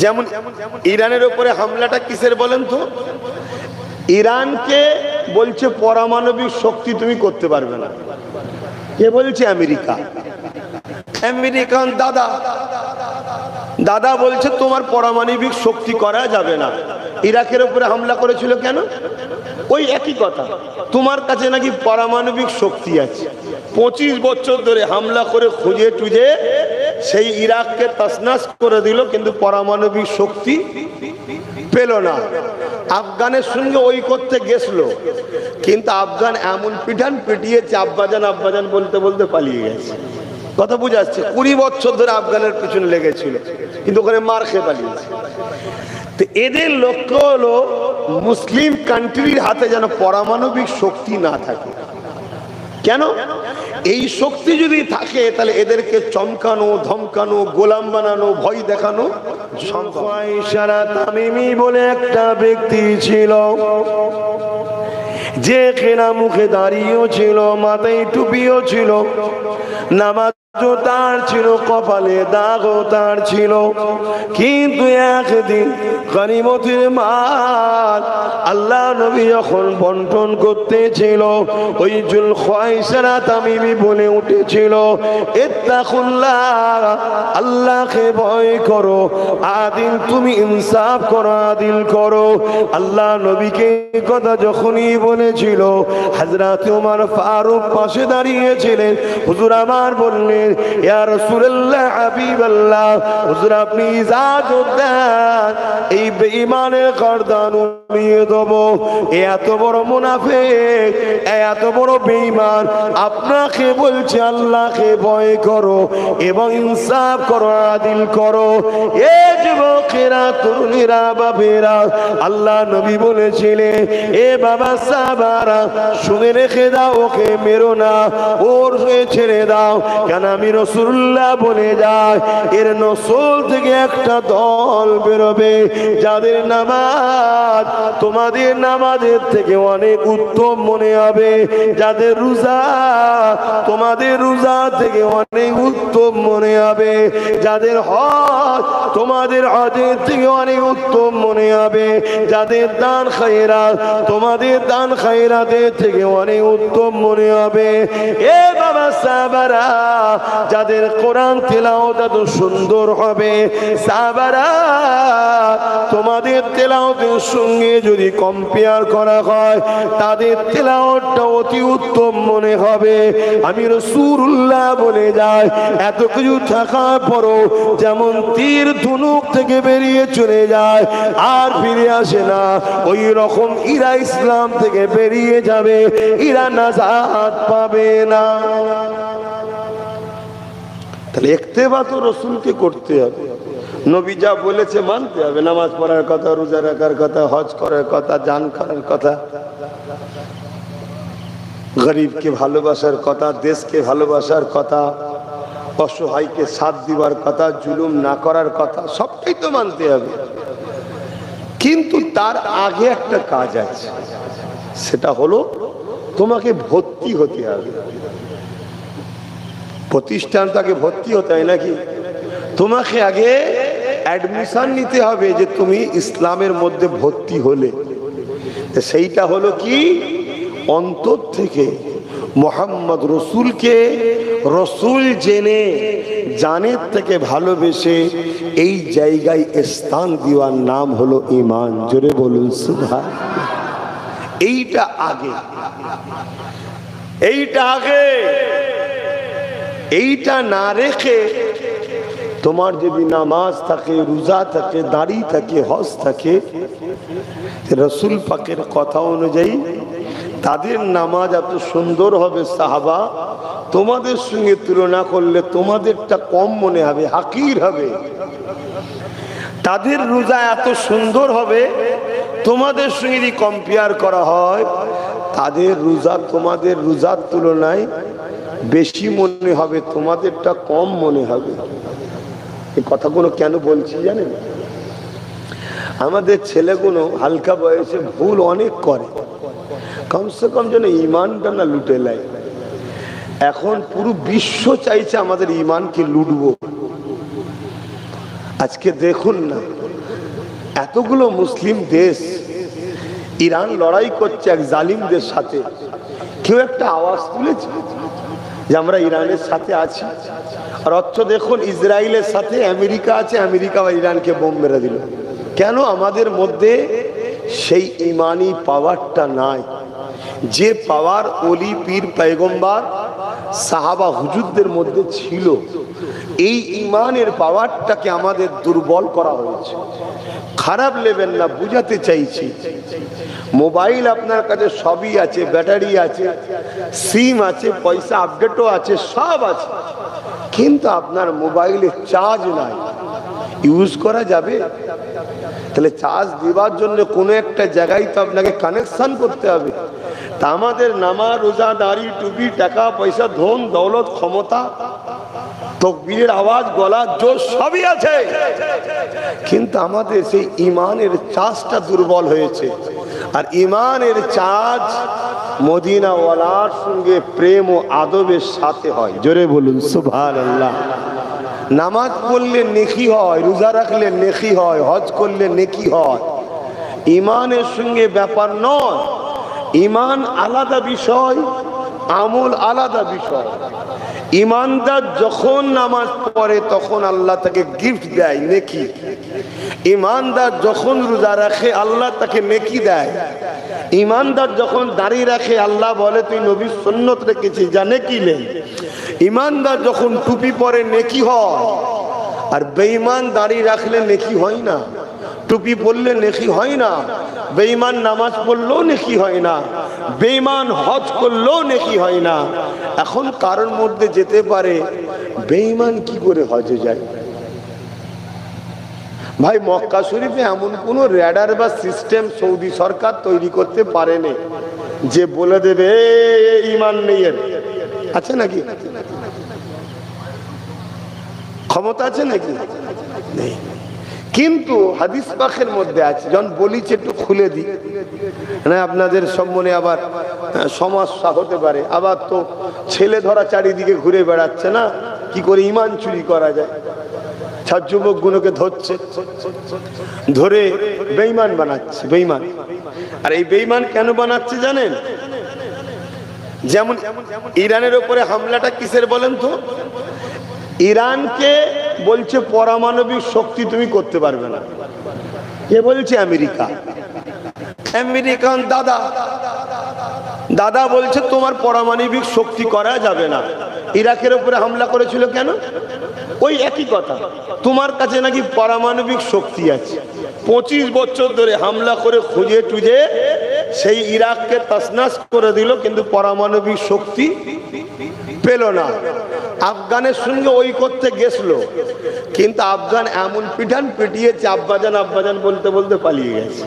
যেমন ইরানের উপরে হামলাটা কিসের বলেন তো? ইরানকে বলছে পারমাণবিক শক্তি তুমি করতে পারবে না। কে বলছে? আমেরিকা। আমেরিকান দাদা বলছে তোমার পারমাণবিক শক্তি করা যাবে না। ইরাকের উপরে হামলা করেছিল কেন? ওই একই কথা, তোমার কাছে নাকি পারমাণবিক শক্তি আছে। 25 বছর ধরে হামলা করে খুঁজে টুজে সেই ইরাককে তছনছ করে দিল, কিন্তু পারমাণবিক শক্তি পেল না। আফগানের সঙ্গে ওই করতে গেছিল, কিন্তু আফগান এমন পিটান পিটিয়েছে, আব্বাজান বলতে বলতে পালিয়ে গেছে। কথা বুঝে আসছে? 20 বছর ধরে আফগানের পিছনে লেগেছিল, কিন্তু ওখানে মার খেয়ে পালিয়েছে। তো এদের লক্ষ্য হলো মুসলিম কান্ট্রির হাতে যেন পারমাণবিক শক্তি না থাকে। কেন? এই শক্তি যদি থাকে তাহলে এদেরকে চমকানো, ধমকানো, গোলাম বানানো, ভয় দেখানো সম্ভব। তামিমি বলে একটা ব্যক্তি ছিল, যে কিনা মুখে দাঁড়িয়েও ছিল, মাথায় টুপিও ছিল, নামাজ তার ছিল, কপালে দাগও তার ছিল, কিন্তু একদিন গনিমতের মাল আল্লাহ নবী যখন বন্টন করতেছিল, ওই জুলখায়সারা তামিমি বলে উঠেছিল, ইত্তাকুল্লাহ, আল্লাহকে ভয় করো, আদিল, তুমি ইনসাফ করো, আদিল করো। আল্লাহ নবীকে কথা যখনই বলেছিল, হযরত ওমর ফারুক পাশে দাঁড়িয়েছিলেন। হুজুর আমার বললেন, ইয়া রাসূলুল্লাহ, হাবিবাল্লাহ, হুজুর আপনি ইজাজত দেন, এই বেঈমানের গর্দান উড়িয়ে দেব। এত বড় মুনাফিক, এত বড় বেঈমান আপনাকে বলছে আল্লাহকে ভয় করো এবং ইনসাফ করো, আদিল করো। এ যুবকেরা, তরুণীরা, বাবেরা, আল্লাহ নবী বলেছিলেন, এ বাবা সাহাবারা, শুনে রেখে দাও, ওকে মেরো না, ওর ছেড়ে দাও। কেন? আমি রাসূলুল্লাহ বলে যায়, এর নসল থেকে একটা দল বেরোবে, যাদের নামাজ তোমাদের নামাজের থেকে অনেক উত্তম মনে হবে, যাদের রোজা তোমাদের রোজা থেকে অনেক উত্তম মনে হবে, যাদের হজ তোমাদের হজের থেকে অনেক উত্তম মনে হবে, যাদের দান খায়রাত তোমাদের দান খায়রাতের থেকে অনেক উত্তম মনে হবে। এ বাবা সাহাবারা, যাদের কোরআন তেলাওয়াত এত সুন্দর হবে, সাহাবারা, তোমাদের তেলাওয়াতের সঙ্গে যদি কম্পেয়ার করা হয়, তাদের তেলাওয়াতটা অতি উত্তম মনে হবে। আমি রাসূলুল্লাহ বলে যায়, এত কিছু থাকার পরও যেমন তীর ধনুক থেকে বেরিয়ে চলে যায় আর ফিরে আসে না, ওই রকম ইরা ইসলাম থেকে বেরিয়ে যাবে, ইরা নাজাত পাবে না। তাহলে ইত্তেবা তো রাসূলকে করতে হবে, নবী যা বলেছে মানতে হবে। নামাজ পড়ার কথা, রোজা রাখার কথা, হজ করার কথা, জান করার কথা, গরিবকে ভালোবাসার কথা, দেশকে ভালোবাসার কথা, অসহায়কে সাথ দিবার কথা, জুলুম না করার কথা, সবটাই তো মানতে হবে। কিন্তু তার আগে একটা কাজ আছে, সেটা হলো তোমাকে ভর্তি হতে হবে। প্রতিষ্ঠান তাকে ভর্তি হতে হয় নাকি? তোমাকে আগে অ্যাডমিশন নিতে হবে যে তুমি ইসলামের মধ্যে ভর্তি হলে। সেইটা হলো কি? অন্তর থেকে মুহাম্মদ রসুলকে রসুল জেনে, জানের থেকে ভালোবেসে এই জায়গায় স্থান দেওয়ার নাম হলো ঈমান। জোরে বলুন সুবহানাল্লাহ। এইটা আগে, এইটা আগে। এইটা না রেখে তোমার যদি নামাজ থাকে, রোজা থাকে, দাড়ি থাকে, হজ থাকে, রসুল পাকের কথা অনুযায়ী তাদের নামাজ এত সুন্দর হবে, সাহাবা তোমাদের সঙ্গে তুলনা করলে তোমাদেরটা কম মনে হবে, হাকির হবে। তাদের রোজা এত সুন্দর হবে, তোমাদের সঙ্গে যদি কম্পেয়ার করা হয়, তাদের রোজা তোমাদের রোজার তুলনায় বেশি মনে হবে, তোমাদেরটা কম মনে হবে। এই কথাগুলো কেন বলছি জানেন? আমাদের ছেলেগুলো হালকা বয়সে ভুল অনেক করে, কমসে কম যেন ইমানটা না লুটে নেয়। এখন পুরো বিশ্ব চাইছে আমাদের ইমানকে লুটবো। আজকে দেখুন না, এতগুলো মুসলিম দেশ, ইরান লড়াই করছে এক জালিমদের সাথে, কেউ একটা আওয়াজ তুলেছে যে আমরা ইরানের সাথে আছি? আর অথচ দেখুন ইসরায়েলের সাথে আমেরিকা আছে, আমেরিকা বা ইরানকে বোম মেরে দিল। কেন? আমাদের মধ্যে সেই ইমানি পাওয়ারটা নাই, যে পাওয়ার ওলি পীর পয়গম্বর সাহাবা হুজুরদের মধ্যে ছিল। এই ইমানের পাওয়ারটাকে আমাদের দুর্বল করা হয়েছে। খারাপ নেবেন না, বুঝাতে চাইছি। মোবাইল আপনার কাছে সবই আছে, ব্যাটারি আছে, সিম আছে, পয়সা আপডেটও আছে, সব আছে, কিন্তু আপনার মোবাইলে চার্জ নাই। ইউজ করা যাবে? তাহলে চার্জ দেওয়ার জন্য কোনো একটা জায়গায় তো আপনাকে কানেকশন করতে হবে। তা আমাদের নামাজ, রোজা, দাড়ি, টুপি, টাকা পয়সা, ধন দৌলত, ক্ষমতা, তাকবীরের আওয়াজ, গলার জোর সবই আছে, কিন্তু আমাদের সেই ইমানের চার্জটা দুর্বল হয়েছে। আর ইমানের চার্জ মদিনাওয়ালার সঙ্গে প্রেম ও আদবের সাথে হয়। জোরে বলুন সুবহানাল্লাহ। নামাজ পড়লে নেকি হয়, রোজা রাখলে নেকি হয়, হজ করলে নেকি হয়। ইমানের সঙ্গে ব্যাপার নয়। ইমান আলাদা বিষয়, আমল আলাদা বিষয়। ইমানদার যখন নামাজ পড়ে তখন আল্লাহ তাকে গিফট দেয় নেকি। ইমানদার যখন রোজা রাখে আল্লাহ তাকে নেকি দেয়। ইমানদার যখন দাঁড়িয়ে রাখে আল্লাহ বলে তুই নবীর সুন্নত রেখেছিস, যা নেকি নে। ইমানদার যখন টুপি পরে নেকি হয়, আর বেঈমান দাঁড়িয়ে রাখলে নেকি হয় না, টুপি পরলে নেকি হয় না, বেঈমান নামাজ পড়লেও নেকি হয় না, বেঈমান হজ করলেও নেকি হয় না। এখন কারোর মধ্যে যেতে পারে বেঈমান কি করে হজে যায়? ভাই, মক্কা শরীফে এমন কোন র্যাডার বা সিস্টেম সৌদি সরকার তৈরি করতে পারেনি যে বলে দেবে ঈমান নেই এর। আছে নাকি? ক্ষমতা আছে নাকি? নেই। কিন্তু হাদিস পাকের মধ্যে আছে, যখন বলিছে একটু খুলে দিই, না আপনাদের সম্মনে আবার সমস্যা হতে পারে। আবার তো ছেলে ধরা চারিদিকে ঘুরে বেড়াচ্ছে না, কি করে ঈমান চুরি করা যায়। সব যুবক গুলোকে ধরছে, ধরে বেঈমান বানাচ্ছে, বেঈমান। আর এই বেঈমান কেন বানাচ্ছে জানেন? যেমন ইরানের উপরে হামলাটা কিসের বলেন তো? ইরানকে বলছে পারমাণবিক শক্তি তুমি করতে পারবে না। কে বলছে? আমেরিকা। আমেরিকান দাদা দাদা বলছে তোমার পারমাণবিক শক্তি করা যাবে না। ইরাকের উপরে হামলা করেছিল কেন? ওই একই কথা, তোমার কাছে নাকি পারমাণবিক শক্তি আছে। 25 বছর ধরে হামলা করে খুঁজে টুজে সেই ইরাককে তছনছ করে দিল, কিন্তু পারমাণবিক শক্তি পেল না। আফগানের সঙ্গে ওই করতে গেছিল, কিন্তু আফগান এমন পিঠান পিটিয়েছে, আব্বাজান আব্বাজান বলতে বলতে পালিয়ে গেছে।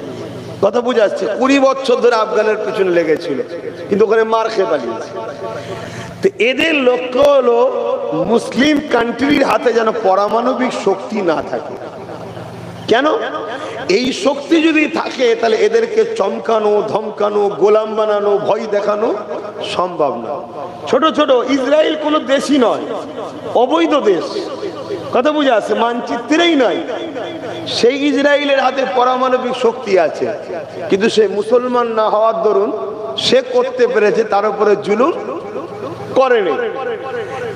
কথা বুঝা যাচ্ছে? 20 বছর ধরে আফগানের পিছনে লেগেছিল, কিন্তু ওখানে মার খেয়ে পালিয়েছে। তো এদের লক্ষ্য হলো মুসলিম কান্ট্রির হাতে যেন পারমাণবিক শক্তি না থাকে। কেন? এই শক্তি যদি থাকে তাহলে এদেরকে চমকানো, ধমকানো, গোলাম বানানো, ভয় দেখানো সম্ভব না। ছোট ছোট ইসরায়েল কোনো দেশই নয়, অবৈধ দেশ। কথা বুঝে আছে? মানচিত্রেই নয়। সেই ইসরায়েলের হাতে পারমাণবিক শক্তি আছে, কিন্তু সে মুসলমান না হওয়ার দরুন সে করতে পেরেছে, তার উপরে জুলুম করেনি।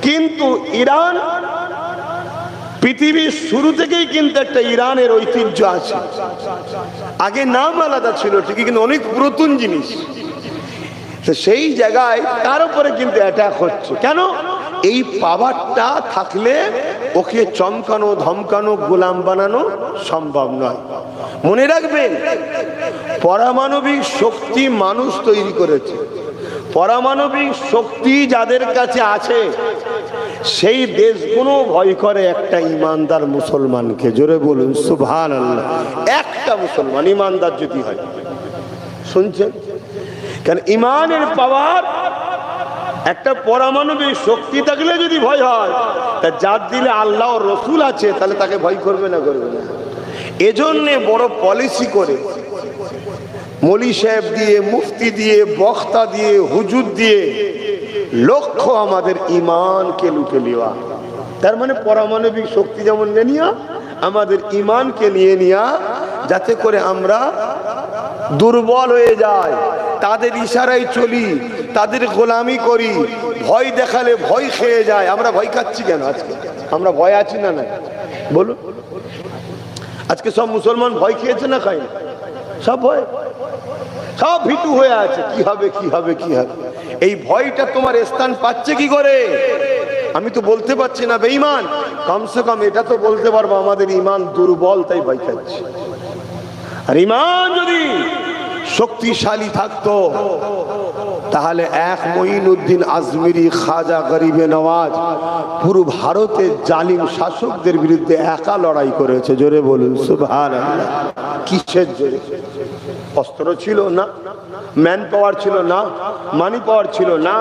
কিন্তু ইরান পৃথিবীর শুরু থেকেই কিন্তু একটা ইরানের ঐতিহ্য আছে। আগে নাম আলাদা ছিল ঠিকই, কিন্তু অনেক পুরাতন জিনিস। সেই জায়গায় তার উপরে কিন্তু অ্যাটাক হচ্ছে। কেন? এই পাওয়ারটা থাকলে ওকে চমকানো, ধমকানো, গোলাম বানানো সম্ভব নয়। মনে রাখবেন, পারমাণবিক শক্তি মানুষ তৈরি করেছে। পারমাণবিক শক্তি যাদের কাছে আছে সেই দেশগুলো ভয় করে একটা ইমানদার মুসলমানকে। জোরে বলুন সুবহানাল্লাহ। একটা মুসলমান ইমানদার যদি হয়, শুনছেন? কারণ ইমানের পাওয়ার, একটা পারমাণবিক শক্তি থাকলে যদি ভয় হয়, তা যার দিলে আল্লাহ ও রসুল আছে তাহলে তাকে ভয় করবে না? করবে না। এজন্য বড় পলিসি করে মৌলী সাহেব দিয়ে, মুফতি দিয়ে, বক্তা দিয়ে, হুজুর দিয়ে লক্ষ্য আমাদের ইমানকে লুটে নেওয়া। তার মানে পারমাণবিক শক্তি যেমন নেনিয়া, আমাদের ঈমানকে নিয়ে নিয়া, যাতে করে আমরা দুর্বল হয়ে যাই, তাদের ইশারায় চলি, তাদের গোলামি করি, ভয় দেখালে ভয় খেয়ে যায়। আমরা ভয় খাচ্ছি কেন আজকে? আমরা ভয় আছি না? না বলুন, আজকে সব মুসলমান ভয় খেয়েছে না খায়? সব ভয়, সব ভীতু হয়ে আছে, কি হবে কি হবে কি হবে। এই ভয়টা তোমার স্থান পাচ্ছে কি করে? আমি তো বলতে পারছি না বেঈমান, কমসে কম এটা তো বলতে পারবো আমাদের ঈমান দুর্বল, তাই ভয় খাচ্ছি। আর ঈমান যদি শক্তিশালী থাকতো তাহলে এক মঈনুদ্দিন আজমিরি, খাজা গরিবে নওয়াজ পুরো ভারতের জালিম শাসকদের বিরুদ্ধে একা লড়াই করেছে। জোরে বলুন সুবহানাল্লাহ। কিসের জোরে? অস্ত্র ছিল না, ম্যান পাওয়ার ছিল না, মানি পাওয়ার ছিল না,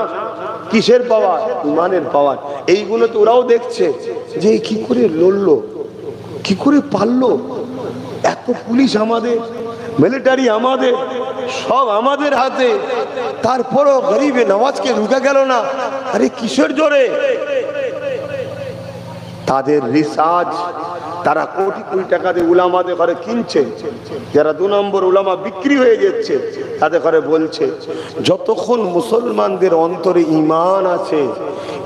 কিসের পাওয়ার? ঈমানের পাওয়ার। এইগুলো তো ওরাও দেখছে যে কি করে লড়লো, কি করে পারলো। এত পুলিশ আমাদের, মিলিটারি আমাদের, সব আমাদের হাতে, তারপরও গরিবে নওয়াজকে রুখে গেল না। আরে কিসের জোরে? তাদের রিসার্চ, তারা কোটি কোটি টাকা দিয়ে উলামাদের ঘরে কিনছে, যারা 2 নম্বর উলামা বিক্রি হয়ে যাচ্ছে, তাদের ঘরে বলছে যতক্ষণ মুসলমানদের অন্তরে ঈমান আছে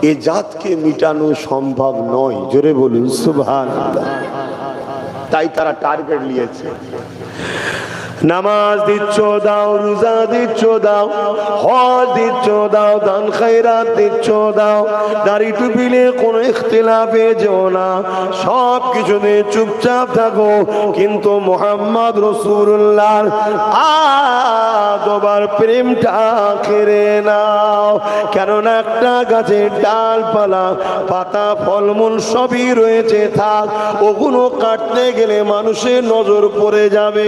এ জাতকে মিটানো সম্ভব নয়। জোরে বলুন সুবহানাল্লাহ। তাই তারা টার্গেট নিয়েছে। নামাজ দিচ্ছ দাও, রোজা দিচ্ছ দাও, হজ দিচ্ছ দাও, দান খয়রাত দিচ্ছ দাও, দাড়ি টুপিলে কোনো ইখতিলাফে যেও না, সব কিছুতে চুপচাপ থাকো, কিন্তু মুহাম্মদ রাসূলুল্লাহর আদবার প্রেমটা কেড়ে নাও। কেননা একটা গাছের ডালপালা, পাতা, ফলমূল সবই রয়েছে, থাক, ওগুলো কাটতে গেলে মানুষের নজর পড়ে যাবে।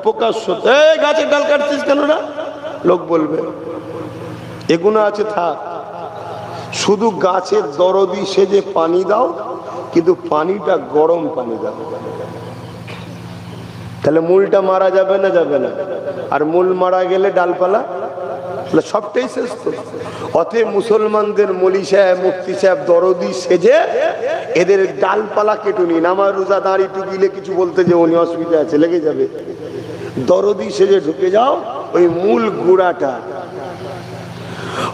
প্রকাশ্য গাছের ডাল কাটছিস কেন না, লোক বলবে। এগুলো আছে, থাক, শুধু গাছের দরদি সেজে পানি দাও, কিন্তু পানিটা গরম পানি দাও। তাহলে মূলটা মারা যাবে না? যাবে না। আর মূল মারা গেলে ডালপালা সবটাই শেষ তো। অতএব মুসলমানদের মলি সাহেব, মুফতি সাহেব দরদি সেজে এদের ডালপালা কেটে নিন। আমার রোজা দাঁড়ি টুকিলে কিছু বলতে যে উনি অসুবিধা আছে, লেগে যাবে। দরদি সেজে ঢুকে যাও, ওই মূল গুড়াটা।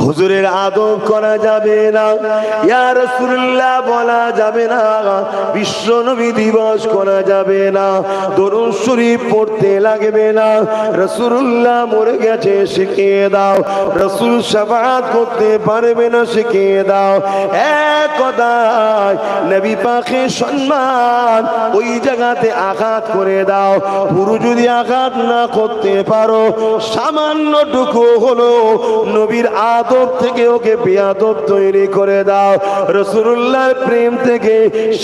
হুজুরের আদব করা যাবে না, ইয়া রাসূলুল্লাহ বলা যাবে না, বিশ্ব নবী দিবস করা যাবে না, দরুদ শরীফ পড়তে লাগবে না, রাসূলুল্লাহ মরে গেছে শিখিয়ে দাও, রাসূল শাফাআত করতে পারবে না শিখিয়ে দাও। এক কথায় নবী পাকের সম্মান ওই জায়গাতে আঘাত করে দাও। পুরো যদি আঘাত না করতে পারো, সামান্যটুকু হলো নবীর আদব থেকে ওকে বেয়াদব তৈরি করে দাও। রাসূলুল্লাহর প্রেম থেকে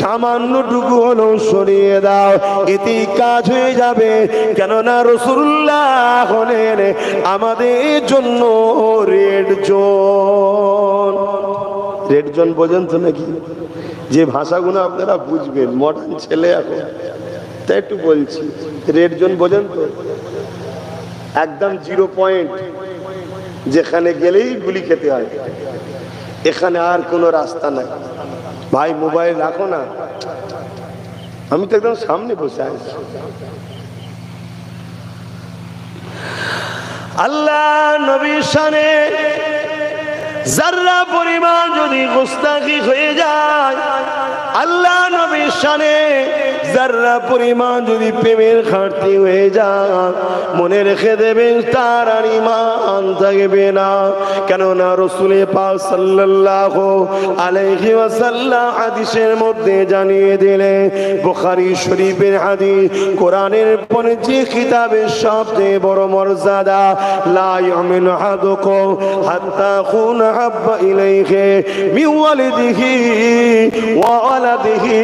সামান্যটুকু হলো সরিয়ে দাও, এতেই কাজ হয়ে যাবে। কেননা রাসূলুল্লাহ হলেন আমাদের জন্য রেড জোন। রেড জোন বোঝেন তো নাকি? যে ভাষাগুলো আপনারা বুঝবেন, মডার্ন ছেলে এখন, তাই একটু বলছি। রেড জোন বোঝেন তো? একদম 0 পয়েন্ট, যেখানে গেলেই গুলি খেতে হয়, এখানে আর কোনো রাস্তা নাই। ভাই মোবাইল রাখো না, আমি তো একদম সামনে বসে আছি। আল্লাহ নবীর শানে যারা পরিমাণ যদি গোস্তাখি হয়ে যায়, আল্লাহ নবীর শানে যারা পরিমাণ যদি প্রেমের ঘাটতি হয়ে যায়, মনে রেখে দেবেন তার আর ঈমান থাকবে না। কেননা রাসূল পাক সাল্লাল্লাহু আলাইহি ওয়াসাল্লাম হাদিসের মধ্যে জানিয়ে দিলেন, বুখারী শরীফের হাদিস, কোরআনের পরে যে কিতাবের সবচেয়ে বড় মর্যাদা, লা ইউমিনু আহাদুকুম হাত্তা কুনা হাব্বা ইলাইহি মিন ওয়ালিদিহি ওয়া ওয়ালাদিহি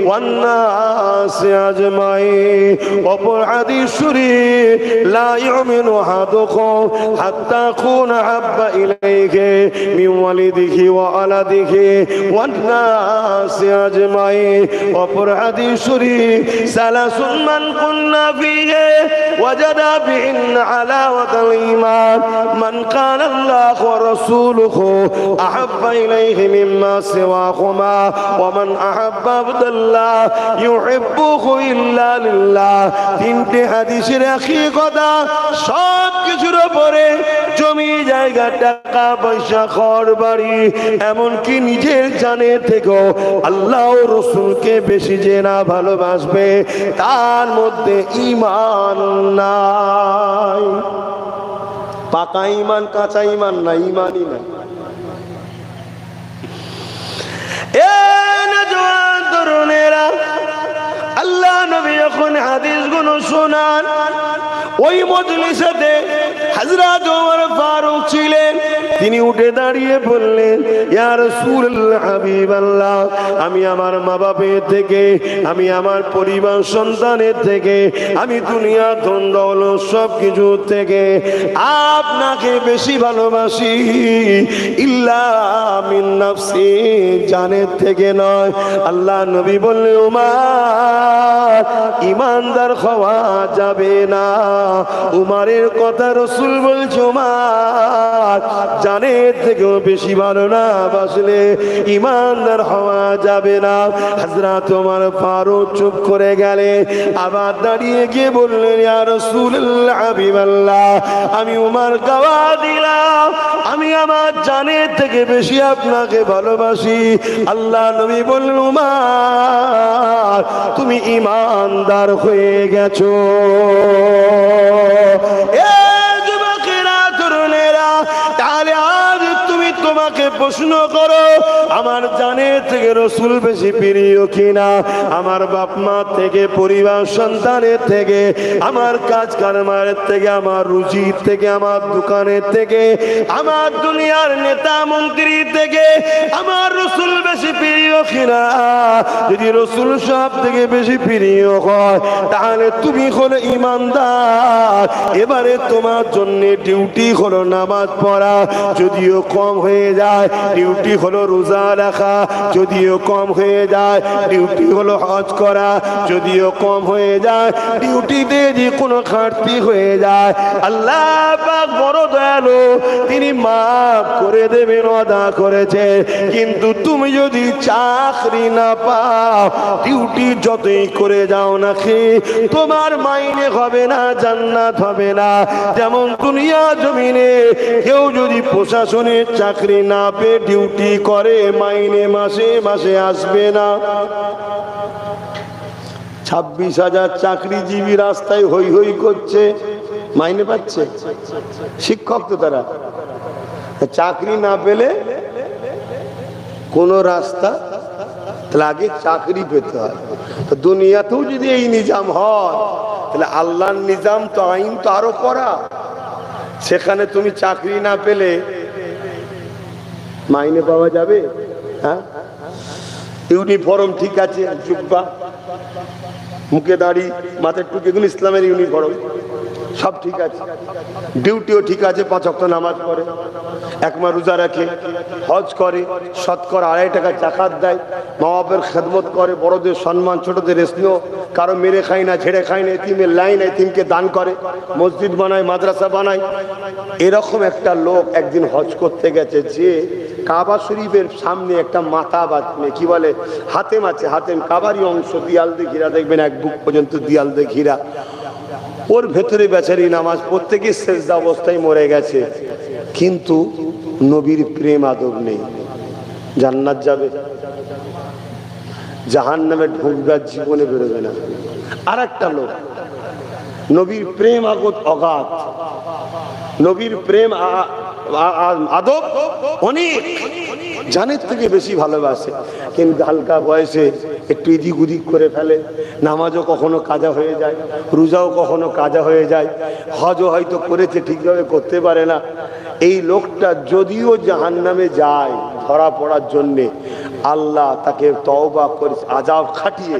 ওয়ান নাসি আজমাইন। অপর হাদিস শরীফ, লা ইউমিনু আহাদুকুম হাত্তা কুনা হাব্বা ইলাইহি মিন ওয়ালিদিহি ওয়া ওয়ালাদিহি ওয়ান নাসি আজমাইন। অপর হাদিস শরীফ, সালাসুন মান কুন্না ফীহি ওয়াজাদা বিহিন্না হালাওয়াতাল ঈমান, মান কানা আল্লাহু ওয়া রাসূলুহু আহাব্বা ইলাইহি মিম্মা সিওয়াহুমা ওয়া মান আহাব্বা আবদাল্লাহ ইউহিব্বুহু ইল্লা লিল্লাহ। তিনটে হাদিসের একই কথা, সব কিছুর উপরে জমি জায়গা টাকা পয়সা ঘর বাড়ি এমনকি নিজের জানের থেকেও আল্লাহ ও রসুলকে বেশি যে না ভালোবাসবে তার মধ্যে ঈমান নাই। পাকা ঈমান কাঁচা ঈমান না, ঈমানই নাই। তরুণেরা, আল্লাহ নবী যখন হাদিসগুলো শোনান, ওই মজলিসেতে হযরত ওমর ফারুক ছিলেন। তিনি উঠে দাঁড়িয়ে বললেন, ইয়া রাসূলুল্লাহ, হাবিবাল্লাহ, আমি আমার মা বাপের থেকে, আমি আমার পরিবার সন্তানের থেকে, আমি দুনিয়া ধন দৌলত সব কিছু থেকে আপনাকে বেশি ভালোবাসি, ইল্লা মিন নাফসি, জানের থেকে নয়। আল্লাহ নবী বললেন, উমর, ঈমানদার হওয়া যাবে না। উমরের কথা রাসূল বলছে, উমর, জানের থেকেও বেশি ভালো না বাসলে ঈমানদার হওয়া যাবে না। হযরত ওমর ফারুক চুপ করে গেলেন, আবার দাঁড়িয়ে গিয়ে বললেন, ইয়া রাসূলুল্লাহ, হাবিবাল্লাহ, আমি উমর গাওয়া দিলাম আমি আমার জানের থেকে বেশি আপনাকে ভালোবাসি। আল্লাহ নবী বললেন, উমর, তুমি ঈমানদার হয়ে গেছো। তাহলে আজ তুমি তোমাকে প্রশ্ন করো, আমার জানের থেকে রসুল বেশি প্রিয় কিনা? আমার বাপ মা থেকে, পরিবার সন্তানের থেকে, আমার কাজ কারবারের থেকে, আমার রুজির থেকে, আমার দোকানের থেকে, আমার দুনিয়ার নেতা মন্ত্রী থেকে আমার রসুল বেশি প্রিয় কিনা? যদি রসুল সব থেকে বেশি প্রিয় হয় তাহলে তুমি হলো ঈমানদার। এবারে তোমার জন্য ডিউটি হলো নামাজ পড়া, যদিও কম হয়ে যায় ডিউটি হলো রোজা রাখা, যদিও কম হয়ে যায় ডিউটি হলো হজ করা, যদিও কম হয়ে যায় ডিউটিতে যে কোনো ঘাটতি হয়ে যায় আল্লাহ পাক বড় দয়ালু, তিনি মাফ করে দেবেন, ওয়াদা করেছে। কিন্তু তুমি যদি চাকরি না পাও, ডিউটি যতই করে যাও না কি তোমার মাইনে হবে না, জান্নাত হবে না। যেমন দুনিয়া জমিনে কেউ যদি প্রশাসনের চাকরি না পেয়ে ডিউটি করে, মাইনে মাসে মাসে আসবে না। 26,000 চাকরিজীবী রাস্তায় হই হই করছে, মাইনে পাচ্ছে। শিক্ষক তো তারা, চাকরি না পেলে কোন রাস্তা, তাহলে আগে চাকরি পেতে হয়। তো দুনিয়াতেও যদি এই নিজাম হয় তাহলে আল্লাহর নিজাম তো, আইন তো আরো করা। সেখানে তুমি চাকরি না পেলে মাইনে পাওয়া যাবে? হ্যাঁ, ইউনিফর্ম ঠিক আছে, জুব্বা, মুখে দাড়ি, মাথায় টুপি, এগুলো ইসলামের ইউনিফর্ম, সব ঠিক আছে। ডিউটিও ঠিক আছে, 5 ওয়াক্ত নামাজ পড়ে, 1 মাস রোজা রাখে, হজ করে, শতকরা 2.5 টাকা জাকাত দেয়, মা বাপের খেদমত করে, বড়দের সম্মান, ছোটদের স্নেহ, কারো মেরে খায় না, ছেড়ে খায় না, এতিমের লাইন, এতিমকে দান করে, মসজিদ বানায়, মাদ্রাসা বানায়। এরকম একটা লোক একদিন হজ করতে গেছে, যে কাবা শরীফের সামনে একটা মাথা বাঁধবে, কি বলে, হাতেম আছে, হাতেম, কাবারই অংশ, দিয়াল দিয়ে ঘিরা, দেখবেন 1 বুক পর্যন্ত দিয়াল দিয়ে ঘিরা, ওর ভেতরে বেচারি নামাজ পড়তে গিয়ে সেজদা অবস্থায় মরে গেছে। কিন্তু নবীর প্রেম আদব নেই, জান্নাত যাবে, জাহান্নামে ঢুকবার জীবনে বেরোবে না। আর একটা লোক নবীর প্রেম আগত অগাধ, নবীর প্রেম আদব অনেক, জানের থেকে বেশি ভালোবাসে, কিন্তু হালকা বয়সে একটু এদিক ওদিক করে ফেলে, নামাজও কখনো কাজা হয়ে যায়, রোজাও কখনো কাজা হয়ে যায়, হজও হয়তো করেছে ঠিকভাবে করতে পারে না। এই লোকটা যদিও জাহান্নামে যায় ধরা পড়ার জন্যে, আল্লাহ তাকে তওবা করে আযাব খাটিয়ে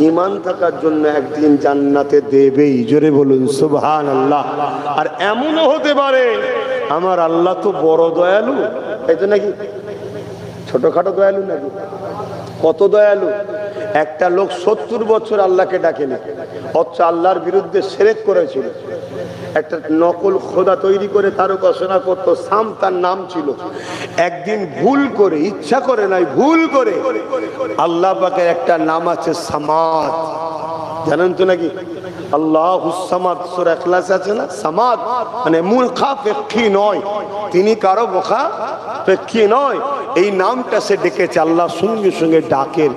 ঈমান থাকার জন্য একদিন জান্নাতে দেবেই। জোরে বলুন সুবহানাল্লাহ। আর এমনও হতে পারে আমার আল্লাহ তো বড় দয়ালু, এই তো নাকি ছোটখাটো দয়ালু নাকি, কত দয়ালু। একটা লোক 70 বছর আল্লাহকে ডাকেনি, অথচ আল্লাহর বিরুদ্ধে শিরক করেছিল। একটা নকল খোদা তৈরি করে তার উপাসনা করত, সাম তার নাম ছিল। একদিন ভুল করে, ইচ্ছা করে নাই, ভুল করে আল্লাহ পাকের একটা নাম আছে সামাদ, জানেন তো নাকি? আল্লাহুস সামাদ, সূরা ইখলাস আছে না? সামাদ মানে মুখাপেক্ষী নয়, তিনি কারো মুখাপেক্ষী নয়। এই নামটা সে ডেকেছে, আল্লাহ সঙ্গে সঙ্গে ডাকের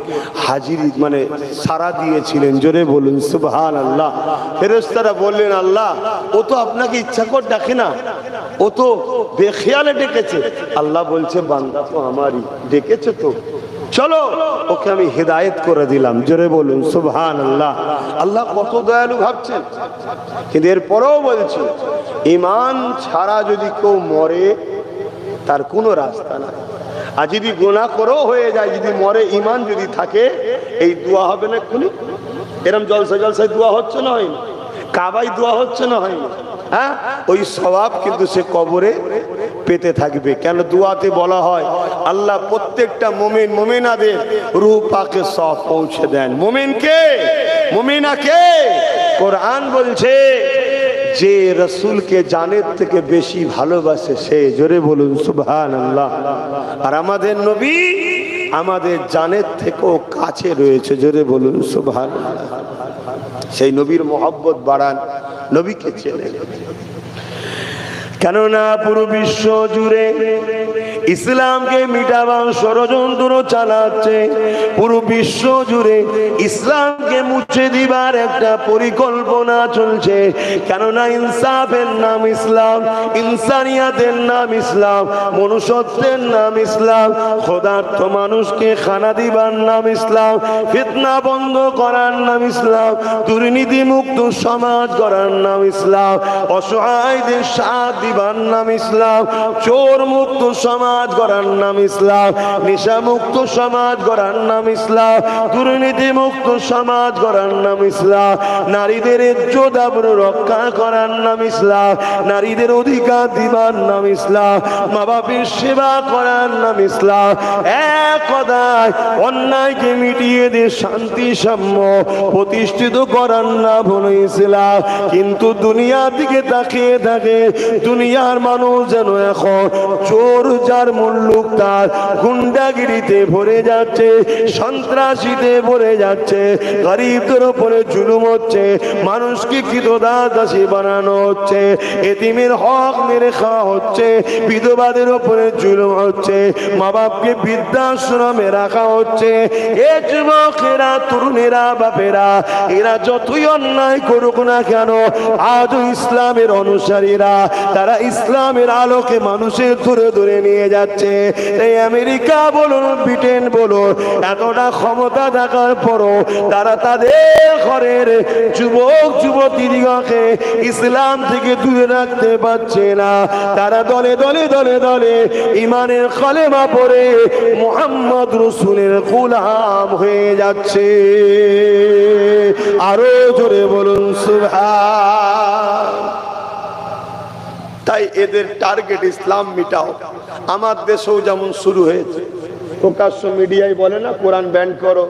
হাজিরি মানে সাড়া দিয়েছিলেন। জোরে বলুন সুবহানাল্লাহ। ফেরেশতারা বললেন, আল্লাহ ও তো আপনাকে ইচ্ছা করে ডাকে না, ও তো বেখেয়ালে ডেকেছে। আল্লাহ বলছে, বান্দা তো আমারই, ডেকেছে তো, চলো ওকে আমি হেদায়েত করে দিলাম। জোরে বলুন সুবহানাল্লাহ। আল্লাহ কত দয়ালু ভাবছেন। কিন্তু এরপরেও বলছে, ঈমান ছাড়া যদি কেউ মরে তার কোনো রাস্তা নাই। আর যদি গুনাহ করেও হয়ে যায়, যদি মরে ঈমান যদি থাকে, এই দোয়া হবে না এক্ষুনি? এরম জলসায় দোয়া হচ্ছে না হয়নি? কাবায় দোয়া হচ্ছে না হয়নি? হ্যাঁ, ওই সওয়াব কিন্তু সে কবরে পেতে থাকবে। কেন? দুয়াতে বলা হয় আল্লাহ প্রত্যেকটা মুমিন মুমিনাদের রূহ পাকে সওয়াব পৌঁছে দেন। মুমিনকে মুমিনাকে কোরআন বলছে যে রাসূলকে জানের থেকে বেশি ভালোবাসে সে। জোরে বলুন সুবহানাল্লাহ। আর আমাদের নবী আমাদের জানের থেকেও কাছে রয়েছে। জোরে বলুন সুবহানাল্লাহ। সেই নবীর মহব্বত বাড়ান, নবীকে চেনেন। কেননা পুরো বিশ্ব জুড়ে ইসলামকে মিটাবার ষড়যন্ত্র চালাচ্ছে, পুরো বিশ্ব জুড়ে ইসলামকে মুছে দিবার একটা পরিকল্পনা চলছে। কেননা ইনসাফের নাম ইসলাম, ইনসানিয়াতের নাম ইসলাম, মনুষ্যত্বের নাম ইসলাম, খোদার্থ মানুষকে খানা দিবার নাম ইসলাম, ফিতনা বন্ধ করার নাম ইসলাম, দুর্নীতি মুক্ত সমাজ করার নাম ইসলাম, অসহায়দের সাথ দিবার নাম ইসলাম, চোর মুক্ত সমাজ করার নাম ইসলাম, নেশা মুক্ত সমাজ করার নাম ইসলাম, দুর্নীতি মুক্ত সমাজ করার নাম ইসলাম, নারীদের ইজ্জত আবরু রক্ষা করার নাম ইসলাম, নারীদের অধিকার দিবার নাম ইসলাম, মা বাপের সেবা করার নাম ইসলাম। এক কথায় অন্যায়কে মিটিয়ে দিয়ে শান্তি সাম্য প্রতিষ্ঠিত করার নাম হলো ইসলাম। কিন্তু দুনিয়ার দিকে তাকিয়ে থাকে, দুনিয়ার মানুষ যেন এখন চোর যার মুল্লুক তার গুন্ডাগিরিতে ভরে যাচ্ছে, সন্ত্রাসীতে ভরে যাচ্ছে, গরিবদের উপরে জুলুম হচ্ছে, মানুষকে কৃতদাসী বানানো হচ্ছে, এতিমের হক মেরে খাওয়া হচ্ছে, বিধবাদের উপরে জুলুম হচ্ছে, মা বাপকে বৃদ্ধাশ্রমে রাখা হচ্ছে। এ যুবকেরা, তরুণেরা, বাপেরা, এরা যতই অন্যায় করুক না কেন, আজও ইসলামের অনুসারীরা তারা ইসলামের আলোকে মানুষের ধরে ধরে নিয়ে যাচ্ছে। এই আমেরিকা বলুন, ব্রিটেন বলুন, এতটা ক্ষমতা থাকার পরও তারা তাদের ঘরের যুবক যুবতীদিগকে ইসলাম থেকে দূরে রাখতে পারছে না। তারা দলে দলে দলে দলে ইমানের কলেমা পড়ে মুহাম্মদ রাসূলের গোলাম হয়ে যাচ্ছে। আরো জোরে বলুন সুবহান। তাই এদের টার্গেট ইসলাম মিটাও। আমার দেশেও যেমন শুরু হয়েছে, প্রকাশ্য মিডিয়ায় বলে না কোরআন ব্যান করো,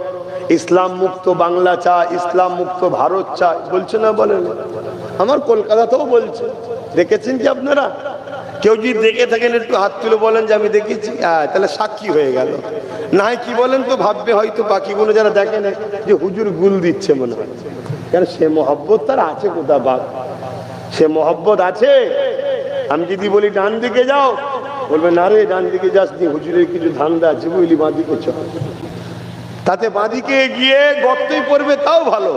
ইসলাম মুক্ত বাংলা চাই, ইসলাম মুক্ত ভারত চাই, বলছে না? বলে না? আমার কলকাতাতেও বলছে। দেখেছেন কি আপনারা? কেউ যদি দেখে থাকেন একটু হাত তুলে বলেন যে আমি দেখেছি, তাহলে সাক্ষী হয়ে গেল। নাই কি বলেন তো ভাববে হয়তো বাকিগুলো যারা দেখেন যে হুজুর গুল দিচ্ছে মনে হয়। কেন? সে মহব্বত তার আছে কোথা বাপ, সে মহব্বত আছে। আমি যদি বলি ডান দিকে যাও, বলবে না রে ডান দিকে যাস নি, হুজুরের কিছু ধান্দা আছে, বুঝলি বাঁ দিকে চল। তাতে বাঁ দিকে গিয়ে গর্তেই পড়বে, তাও ভালো।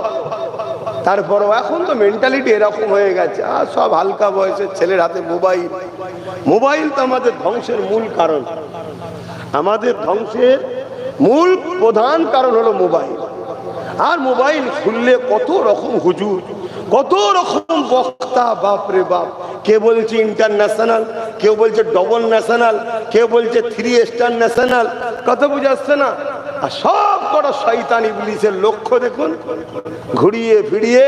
তারপরও এখন তো মেন্টালিটি এরকম হয়ে গেছে, আর সব হালকা বয়সের ছেলের হাতে মোবাইল। মোবাইল তো আমাদের ধ্বংসের মূল কারণ। আমাদের ধ্বংসের মূল প্রধান কারণ হলো মোবাইল। আর মোবাইল খুললে কত রকম হুজুর, কত রকম বক্তা, বাপরে বাপ। কে বলছে ইন্টারন্যাশনাল, কেউ বলছে ডবল ন্যাশনাল, কেউ বলছে 3 স্টার ন্যাশনাল। কত বুঝাচ্ছে না? আর সব কটা শয়তান ইবলিসের লক্ষ্য দেখুন, ঘুরিয়ে ফিরিয়ে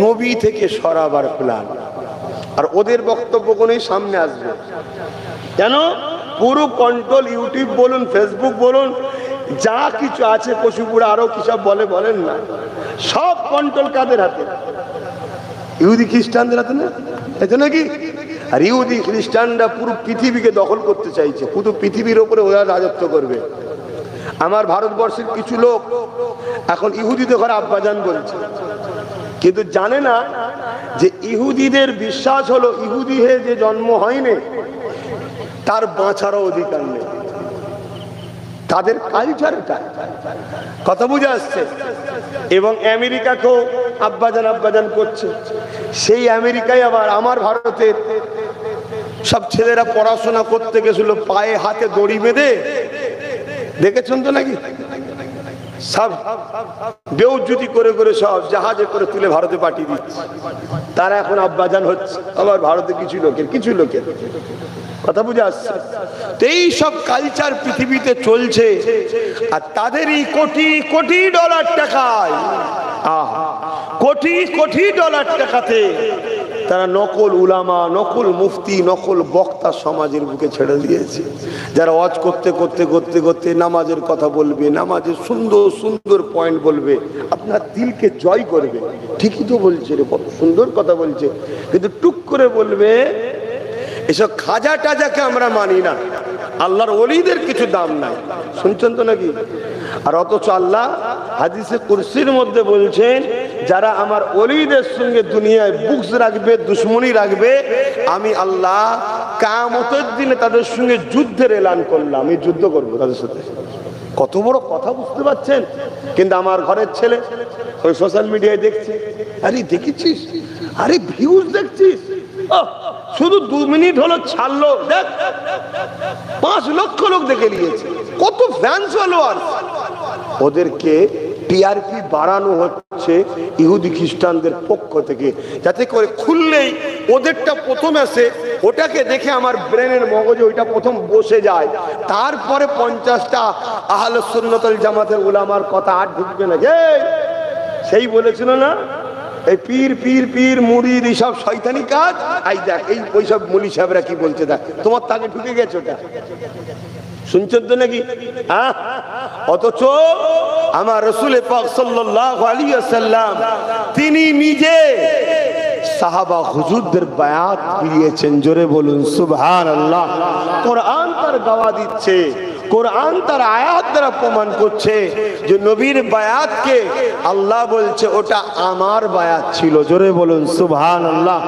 নবী থেকে সরাবার প্ল্যান। আর ওদের বক্তব্য কোনই সামনে আসবে কেন? পুরো কন্ট্রোল, ইউটিউব বলুন, ফেসবুক বলুন, যা কিছু আছে পশুপুরা আরো কি সব বলেন না, সব কন্ট্রোল কাদের হাতে? ইহুদি খ্রিস্টানদের হাতে না, তাই তো নাকি? আর ইহুদি খ্রিস্টানরা পুরো পৃথিবীকে দখল করতে চাইছে, পুরো পৃথিবীর ওপরে ওরা রাজত্ব করবে। আমার ভারতবর্ষের কিছু লোক এখন ইহুদিদের ঘরে আব্বাজান বলছে, কিন্তু জানে না যে ইহুদিদের বিশ্বাস হলো ইহুদি হয়ে যে জন্ম হয়নি তার বাঁচারও অধিকার নেই, তাদের কালচার এটা। কথা বুঝে আসছে? এবং আমেরিকাকেও আব্বাজান করছে। সেই আমেরিকায় আবার আমার ভারতের সব ছেলেরা পড়াশোনা করতে গেছিল পায়ে হাতে দড়ি বেঁধে, দেখেছেন তো নাকি? সব বেউজ্জুতি করে করে সব জাহাজে করে তুলে ভারতে পাঠিয়ে দিচ্ছে, তারা এখন আব্বাজান হচ্ছে আবার ভারতে কিছু লোকের। কথা বুঝে আসছে? এই সব কালচার পৃথিবীতে চলছে, আর তাদেরই কোটি কোটি ডলার টাকায়, কোটি কোটি ডলার টাকাতে তারা নকল উলামা, নকল মুফতি, নকল বক্তা সমাজের বুকে ছেড়ে দিয়েছে, যারা ওয়াজ করতে করতে করতে করতে নামাজের কথা বলবে, নামাজের সুন্দর সুন্দর পয়েন্ট বলবে, আপনার দিলকে জয় করবে। ঠিকই তো বলছে রে, কত সুন্দর কথা বলছে, কিন্তু টুক করে বলবে এসব খাজা টাজাকে আমরা মানি না, আল্লাহর ওলিদের কিছু দাম নাই। শুনছেন তো নাকি? আর অথচ আল্লাহ হাদিসে কুরসির মধ্যে বলছেন, যারা আমার ওলিদের সঙ্গে দুনিয়ায় বুকস রাখবে, দুশ্মনী রাখবে, আমি আল্লাহ কিয়ামতের দিনে তাদের সঙ্গে যুদ্ধের এলান করলাম, আমি যুদ্ধ করবো তাদের সাথে। কত বড় কথা, বুঝতে পারছেন? কিন্তু আমার ঘরের ছেলে ওই সোশ্যাল মিডিয়ায় দেখছে, আরে দেখেছিস, আরে ভিউজ দেখছিস, শুধু 2 মিনিট হলো ছাড়লো, দেখ 5 লক্ষ লোক দেখে নিয়েছে, কত ফ্যান্স ফলোয়ার। ওদেরকে টিআরপি বাড়ানো হচ্ছে ইহুদি খ্রিস্টানদের পক্ষ থেকে, যাতে করে খুললেই ওদেরটা প্রথম আসে, ওটাকে দেখে আমার ব্রেনের মগজে ওইটা প্রথম বসে যায়, তারপরে 50টা আহলে সুন্নাত ওয়াল জামাতের উলামার কথা আর ঢুকবে না। সেই বলেছিল না, এই পীর পীর পীর মুরিদ এইসব শয়তানি কাজ, আই দেখ এই ওইসব মুলি সাহেবরা কি বলছে, দেখ তোমার তাকে ঢুকে গেছে ওটা। শুনছেন তো নাকি? অথচ আমার রাসূল পাক সাল্লাল্লাহু আলাইহি ওয়াসাল্লাম তিনি নিজে সাহাবা হুজুরদের বায়াত দিয়েছেন, জোরে বলুন সুবহানাল্লাহ। কোরআন তার গাওয়া দিচ্ছে, কোরআন তার আয়াত দ্বারা প্রমাণ করছে যে নবীর বায়াতকে আল্লাহ বলছে ওটা আমার বায়াত ছিল, জোরে বলুন সুবহানাল্লাহ।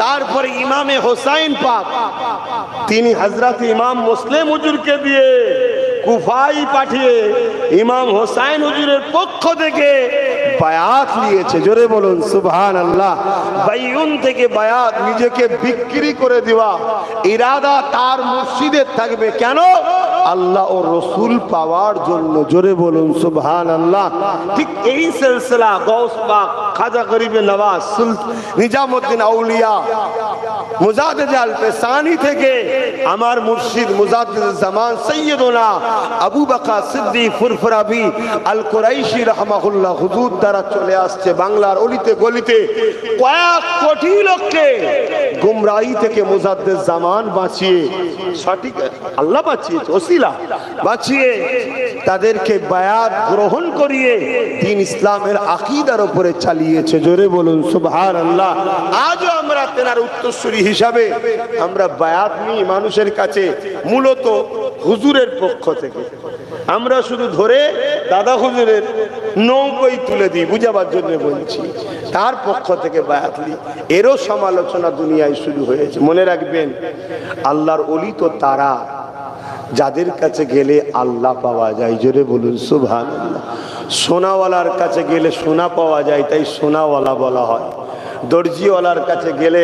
তারপরে ইমামে হোসাইন পাক তিনি হযরত ইমাম মুসলিম হুজুরকে দিয়ে কুফায় পাঠিয়ে ইমাম হোসাইন হুজুরের পক্ষ থেকে বায়াত নিয়েছে, জোরে বলুন সুবহানাল্লাহ। বাইউন থেকে বায়াত, নিজেকে বিক্রি করে দেওয়া, ইরাদা তার মুর্শিদের থাকবে, কেন? আল্লাহ ও রসুল পাওয়ার জন্য, জোরে বলুন সুবহানাল্লাহ। ঠিক এই সিলসিলা গৌস পাক খাজা গরিবে নওয়াজ নিজামউদ্দিন আউলিয়া মুজাদ্দিদ আল পেসানি থেকে আমার মুর্শিদ মুজাদ্দিদ জামান সৈয়দনা আবু বকর সিদ্দিক ফুরফুরাবি আল কুরাইশি রাহমাহুল্লাহ হুজুর দ্বারা চলে আসছে বাংলার অলিতে গলিতে, কয়েক কোটি লোককে গুমরাহি থেকে মুজাদ্দিদ জামান বাঁচিয়ে, সঠিক আল্লাহ বাঁচিয়েছে, ওসিলা বাঁচিয়ে তাদেরকে বায়াত গ্রহণ করিয়ে দ্বীন ইসলামের আকীদার উপরে চালিয়েছে, জোরে বলুন সুবহানাল্লাহ। আজও আমরা তেনার উত্তরসূরি হিসাবে আমরা বায়াত নিই মানুষের কাছে, মূলত হুজুরের পক্ষ থেকে। আমরা শুধু ধরে দাদা হুজুরের নৌকোই তুলে দিই, বুঝাবার জন্য বলছি, তার পক্ষ থেকে বায়াত নিই। এরও সমালোচনা দুনিয়ায় শুরু হয়েছে। মনে রাখবেন, আল্লাহর ওলি তো তারা যাদের কাছে গেলে আল্লাহ পাওয়া যায়, জোরে বলুন সুবহানাল্লাহ। সোনাওয়ালার কাছে গেলে সোনা পাওয়া যায়, তাই সোনাওয়ালা বলা হয়। দর্জিওয়ালার কাছে গেলে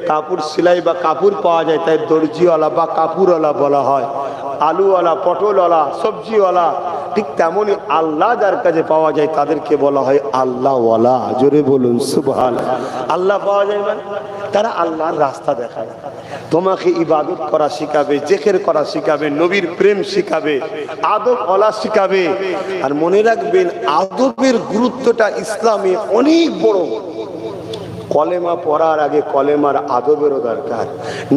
কাপড় সেলাই বা কাপড় পাওয়া যায়, তাই দর্জিওয়ালা বা কাপড়ওয়ালা বলা হয়। আলুওয়ালা, পটলওয়ালা, সবজিওয়ালা, ঠিক তেমনই আল্লাহ যার কাছে পাওয়া যায় তাদেরকে বলা হয় আল্লাহওয়ালা, জোরে বলুন সুবহানাল্লাহ। আল্লাহ পাওয়া যায় মানে তারা আল্লাহর রাস্তা দেখায়, তোমাকে ইবাদত করা শিখাবে, জিকির করা শিখাবে, নবীর প্রেম শিখাবে, আদব ওয়ালা শিখাবে। আর মনে রাখবেন, আদবের গুরুত্বটা ইসলামে অনেক বড়। কলেমা পড়ার আগে কলেমার আদবেরও দরকার,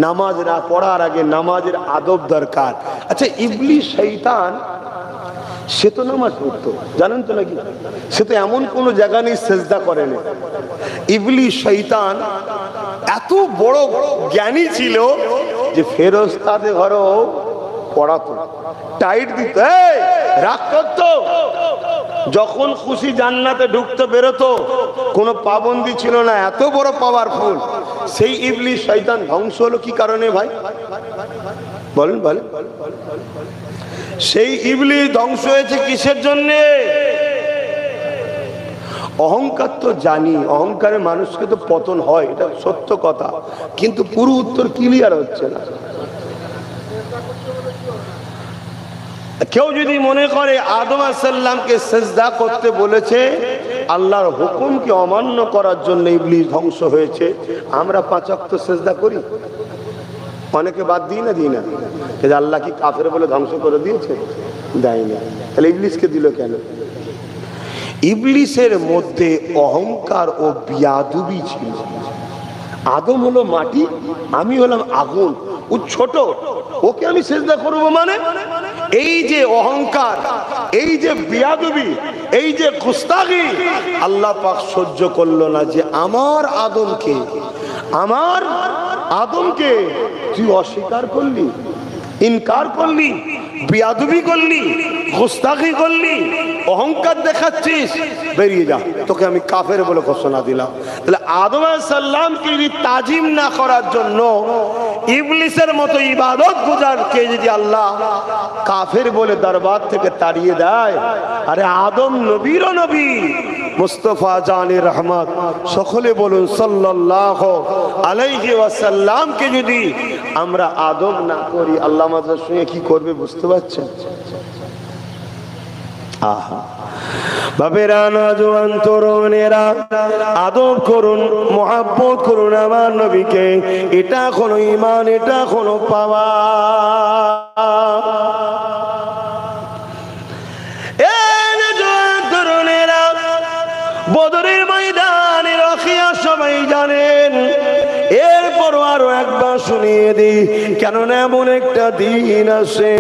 নামাজ না পড়ার আগে নামাজের আদব দরকার। আচ্ছা, ইবলিস শয়তান সে তো নামাজ পড়তো, জানেন তো নাকি? সে তো এমন কোন জায়গা নেই সেজদা করেনি। ইবলিস শয়তান এত বড় জ্ঞানী ছিল যে ফেরেশতাদের ঘরেও পড়াতো, টাইট দিত, রাগ করতো, যখন খুশি জান্নাতে ঢুকতে বেরোতো, কোনো পাবন্দি ছিল না, এত বড় পাওয়ারফুল। সেই ইবলিস শয়তান ধ্বংস হলো কি কারণে ভাই বলেন? বলেন, সেই ইবলিস ধ্বংস হয়েছে কিসের জন্যে? অহংকার তো জানি, অহংকারে মানুষকে তো পতন হয়, এটা সত্য কথা, কিন্তু পুরো উত্তর ক্লিয়ার হচ্ছে না। কেউ যদি মনে করে আদম আলাইহিস সালামকে সিজদা করতে বলেছে, আল্লাহর হুকুমকে অমান্য করার জন্য ইবলিস ধ্বংস হয়েছে, আমরা 5 ওয়াক্ত সিজদা করি, অনেকে বাদ দিই না যে আল্লাহ কি কাফের বলে ধ্বংস করে দিয়েছে? দেয়নি। তাহলে ইবলিসকে দিল কেন? ইবলিসের মধ্যে অহংকার ও বিয়াদবি ছিল। আদম হলো মাটি, আমি হলাম আগুন, ও ছোট, ওকে আমি সিজদা করব মানে? এই যে অহংকার, এই যে বিয়াদবি, এই যে গুস্তাখি, আল্লাহ পাক সহ্য করলো না যে আমার আদমকে তুই অস্বীকার করলি, ইনকার করলি, বিয়াদবি করলি, গুস্তাখি করলি, অহংকার দেখাচ্ছিস, বেরিয়ে যা, তোকে আমি কাফের বলে ঘোষণা দিলাম। তাহলে আদম আলাইহিস সালামকে যদি তাজিম না করার জন্য ইবলিসের মতো ইবাদত গুজারকে যদি আল্লাহ কাফের বলে দরবার থেকে তাড়িয়ে দেয়, আরে আদম নবীরও নবী, মুস্তাফা জানে রহমত, সকলে বলুন সাল্লাল্লাহু আলাইহি ওয়াসাল্লামকে যদি আমরা আদব না করি, আল্লাহ আমাদের সঙ্গে কি করবে বুঝতে পারছেন? আহা বাবেরা, নওজোয়ান তরুণেরা, আদব করুন, মুহাব্বত করুন আমার নবীকে, এটা কোনো ঈমান, এটা কোনো পাওয়া। বদরের ময়দানে রখিয়া সবাই জানেন, এরপর আরো একবার শুনিয়ে দিই, কেননা এমন একটা দিন আসে,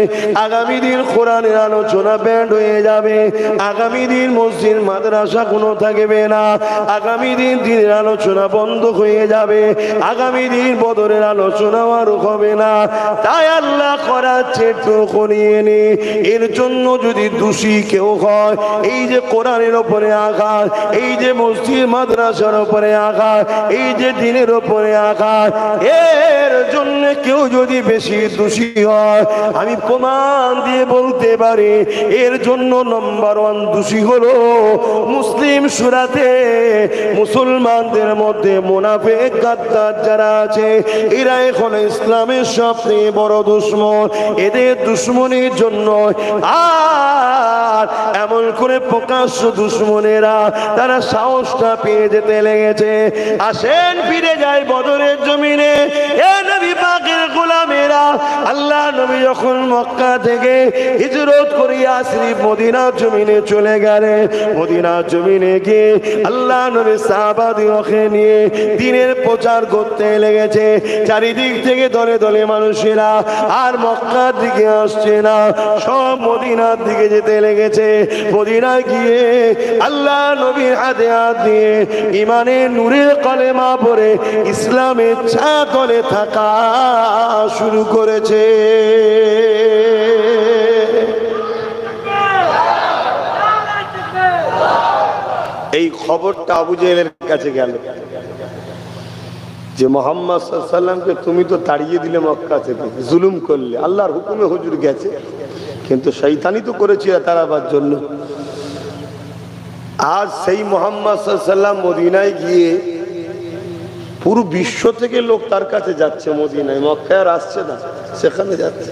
আগামী দিন কোরআনের আলোচনা ব্যান্ড হয়ে যাবে, আগামী দিন মসজিদ মাদ্রাসা কোনো থাকবে না, আগামী দিন দিনের আলোচনা বন্ধ হয়ে যাবে, আগামী দিন বদরের আলোচনা আরো হবে না। তাই আল্লাহ করাচ্ছে একটু করিয়ে নি, এর জন্য যদি দোষী কেউ হয়, এই যে কোরআনের ওপরে আঘাত, এই যে মসজিদ মাদ্রাসার উপরে আঘাত, এই যে দিনের উপরে আঘাত, এর জন্য কেউ যদি বেশি দোষী হয়, আমি প্রমাণ দিয়ে বলতে পারি এর জন্য নম্বর 1 দোষী হলো মুসলিম সূরাতে মুসলমানদের মধ্যে মুনাফিক গাদ্দার যারা আছে, এরা এখন ইসলামের সবচেয়ে বড় দুশমন। এদের দুশমনির জন্য আর এমন করে প্রকাশ্য দুশমনেরা তারা সাহসটা পেয়ে যেতে লেগেছে। আসেন ফিরে যায় বদরের জমিনে, এ নবী পাকের গোলামেরা, আল্লাহ নবী যখন মক্কা থেকে হিজরত করে ইয়াসরিব মদিনার জমিনে চলে গেলেন, মদিনার জমিনে গিয়ে আল্লাহ নবী সাহাবাদেরকে নিয়ে দ্বীনের প্রচার করতে লেগেছে। চারিদিক থেকে দলে দলে মানুষেরা আর মক্কার দিকে আসছে না, সব মদিনার দিকে যেতে লেগেছে। মদিনায় গিয়ে আল্লাহ নবীর হাতে হাত দিয়ে ইমানের নূরের কলেমা পড়ে ইসলামের ছাগলে থাকা শুরু করেছে। এই খবরটা আবু জেহেলের কাছে গেল যে মুহাম্মদ সাল্লাল্লাহু আলাইহি ওয়াসাল্লামকে তুমি তো তাড়িয়ে দিলে মক্কা থেকে, জুলুম করলে, আল্লাহর হুকুমে হুজুর গেছে, কিন্তু শয়তানি তো করেছিল তাড়াবার জন্য। আজ সেই মুহাম্মদ সাল্লাল্লাহু আলাইহি ওয়াসাল্লাম মদিনায় গিয়ে পুরো বিশ্ব থেকে লোক তার কাছে যাচ্ছে, মদিনায়, মক্কায় আর আসছে না, সেখানে যাচ্ছে,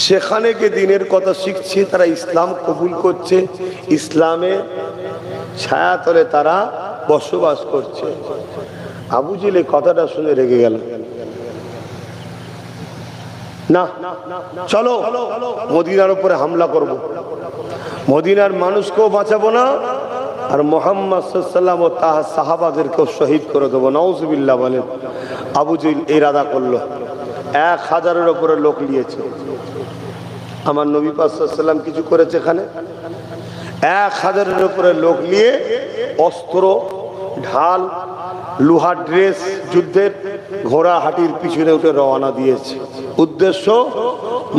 সেখানে গিয়ে দ্বীনের কথা শিখছে, তারা ইসলাম কবুল করছে, ইসলামের ছায়াতলে তারা বসবাস করছে। আবু জেহেল কথাটা শুনে রেগে গেল, না চলো মদিনার উপরে হামলা করব, মদিনার মানুষকেও বাঁচাবো না, আর মুহাম্মদ সাল্লাল্লাহু আলাইহি ওয়াসাল্লাম ও তার সাহাবাদেরকেও শহীদ করে দেবো। নাউজুবিল্লাহ বলেন। আবু জেহেল ইরাদা করলো, 1000-এর উপরে লোক নিয়েছে, আমার নবী পাক সাল্লাল্লাহু আলাইহি ওয়াসাল্লাম কিছু করেছে এখানে? 1000-এর উপরে লোক নিয়ে অস্ত্র, ঢাল, লোহার ড্রেস, যুদ্ধের ঘোড়া হাটির পিছনে উঠে রওনা দিয়েছে। উদ্দেশ্য